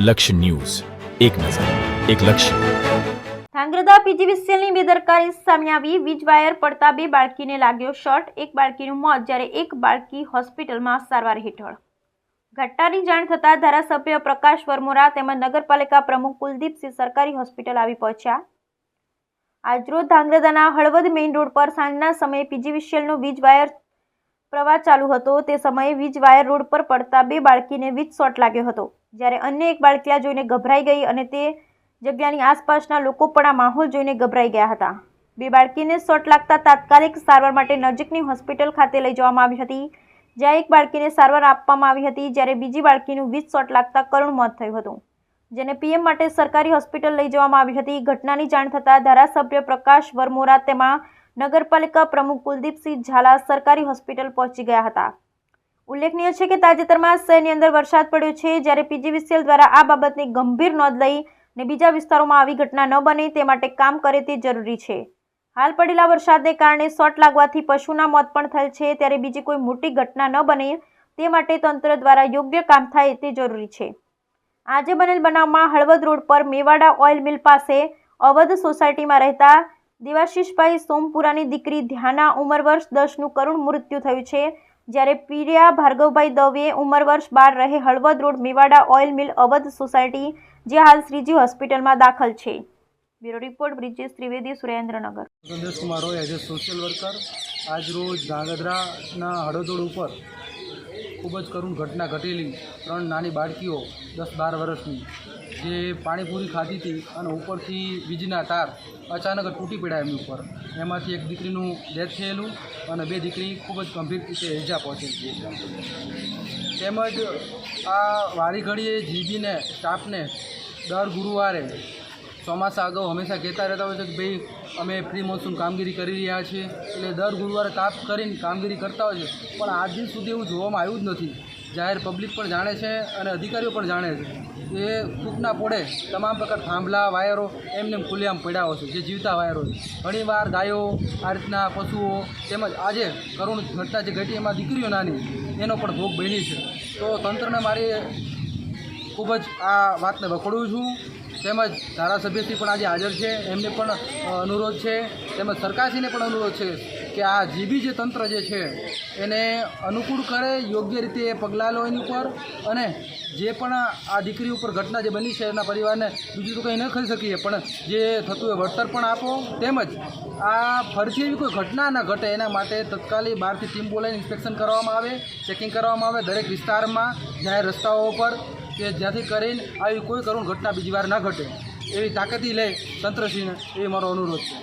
લક્ષ્ય ન્યૂઝ, એક નજર, એક લક્ષ્ય. ધાંગ્રધા પીજીવીસીએલની બેદરકારી સામે આવી. વીજ વાયર પડતા 2 બાળકીને લાગ્યો શોટ. 1 બાળકીનું મોત જ્યારે 1 બાળકી હોસ્પિટલમાં સારવાર હેઠળ. ઘટનાની જાણ થતાં ધારાસભ્ય પ્રકાશ વરમોરા તેમજ નગરપાલિકા પ્રમુખ કુલદીપસિંહ સરકારી હોસ્પિટલ આવી પહોંચ્યા. આજરોજ ધાંગ્રધાના હળવદ મેઇન રોડ પર સાંજના સમયે પીજીવીસીએલનો વીજ વાયર પ્રવાહ ચાલુ હતો. તે સમયે વીજ વાયર રોડ પર પડતા 2 બાળકીને વીજ શોટ લાગ્યો હતો, જ્યારે અન્ય 1 બાળકી જોઈને ગભરાઈ ગઈ અને તે જગ્યાની આસપાસના લોકો પણ આ માહોલ જોઈને ગભરાઈ ગયા હતા. 2 બાળકીને શોટ લાગતા તાત્કાલિક સારવાર માટે નજીકની હોસ્પિટલ ખાતે લઈ જવામાં આવી હતી, જ્યાં 1 બાળકીને સારવાર આપવામાં આવી હતી, જ્યારે બીજી બાળકીનું વીજ શોટ લાગતા કરુણ મોત થયું હતું, જેને પીએમ માટે સરકારી હોસ્પિટલ લઈ જવામાં આવી હતી. ઘટનાની જાણ થતાં ધારાસભ્ય પ્રકાશ વરમોરા તેમાં નગરપાલિકા પ્રમુખ કુલદીપસિંહ ઝાલા સરકારી હોસ્પિટલ પહોંચી ગયા હતા. ઉલ્લેખનીય છે કે તાજેતરમાં શહેરની અંદર વરસાદ પડ્યો છે, જ્યારે પીજીવીસીએલ દ્વારા આ બાબતની ગંભીર નોંધ લઈ ને બીજા વિસ્તારોમાં આવી ઘટના ન બને તે માટે કામ કરે તે જરૂરી છે. હાલ પડેલા વરસાદને કારણે શોટ લાગવાથી પશુના મોત પણ થયેલ છે, ત્યારે બીજી કોઈ મોટી ઘટના ન બને તે માટે તંત્ર દ્વારા યોગ્ય કામ થાય તે જરૂરી છે. આજે બનેલ બનાવમાં હળવદ રોડ પર મેવાડા ઓઇલ મિલ પાસે અવધ સોસાયટીમાં રહેતા દેવાશીષભાઈ સોમપુરાની દીકરી ધ્યાના ઉંમર વર્ષ 10નું કરુણ મૃત્યુ થયું છે, જ્યારે પીરિયા ભાર્ગવભાઈ દવે ઉંમર વર્ષ 12 રહે Halvad road Mewada oil mill Awadh society, જે હાલ શ્રીજી હોસ્પિટલમાં દાખલ છે. Bureau report Brijesh Trivedi, Surendranagar. Sandesh Kumar Roy as a social worker. આજ રોજ ધાંગધ્રાના હળવદ રોડ ઉપર ખૂબ જ કરુણ ઘટના ઘટેલી. 3 નાની બાળકીઓ 10-12 વર્ષની જે પાણીપુરી ખાધી હતી અને ઉપરથી વીજના તાર અચાનક તૂટી પડ્યા એમની ઉપર. એમાંથી 1 દીકરીનું ડેથ થયેલું અને 2 દીકરી ખૂબ જ ગંભીર રીતે ઇજા પહોંચેલી છે. તેમજ આ વારી ઘડીએ જીબીને સ્ટાફને દર ગુરુવારે ચોમાસા અગાઉ હંમેશા કહેતા રહેતા હોય છે કે ભાઈ અમે પ્રી મોન્સૂન કામગીરી કરી રહ્યા છીએ, એટલે દર ગુરુવારે તાપ કરીને કામગીરી કરતા હોય છે, પણ આજ દિન સુધી એવું જોવામાં આવ્યું જ નથી. જાહેર પબ્લિક પણ જાણે છે અને અધિકારીઓ પણ જાણે છે. એ ટૂંકના પોડે તમામ પ્રકાર થાંભલા વાયરો એમને ખુલ્લેઆમ પડ્યા હોય છે, જે જીવતા વાયરો છે. ઘણીવાર ગાયો, આ રીતના પશુઓ, તેમજ આજે કરુણ ઘટના જે ઘટી એમાં દીકરીઓ નાની એનો પણ ભોગ બની છે. તો તંત્રને મારી ખૂબ જ આ વાતને વખોડું છું. તેમજ ધારાસભ્યશ્રી પણ આજે હાજર છે, એમને પણ અનુરોધ છે, તેમજ સરકારશ્રીને પણ અનુરોધ છે કે આ જીબી જે તંત્ર જે છે એને અનુકૂળ કરે, યોગ્ય રીતે પગલાં લો એની ઉપર, અને જે પણ આ દીકરી ઉપર ઘટના જે બની છે એના પરિવારને બીજું તો કંઈ ન કરી શકીએ, પણ જે થતું એ વળતર પણ આપો. તેમજ આ ફરીથી એવી કોઈ ઘટના ન ઘટે એના માટે તત્કાલી બહારથી ટીમ બોલાવીને ઇન્સ્પેક્શન કરવામાં આવે, ચેકિંગ કરવામાં આવે દરેક વિસ્તારમાં, જાહેર રસ્તાઓ પર, કે જ્યાંથી કરીને આવી કોઈ કરુણ ઘટના બીજી વાર ના ઘટે એવી તાકતી લે તંત્રશ્રીને, એ મારો અનુરોધ છે.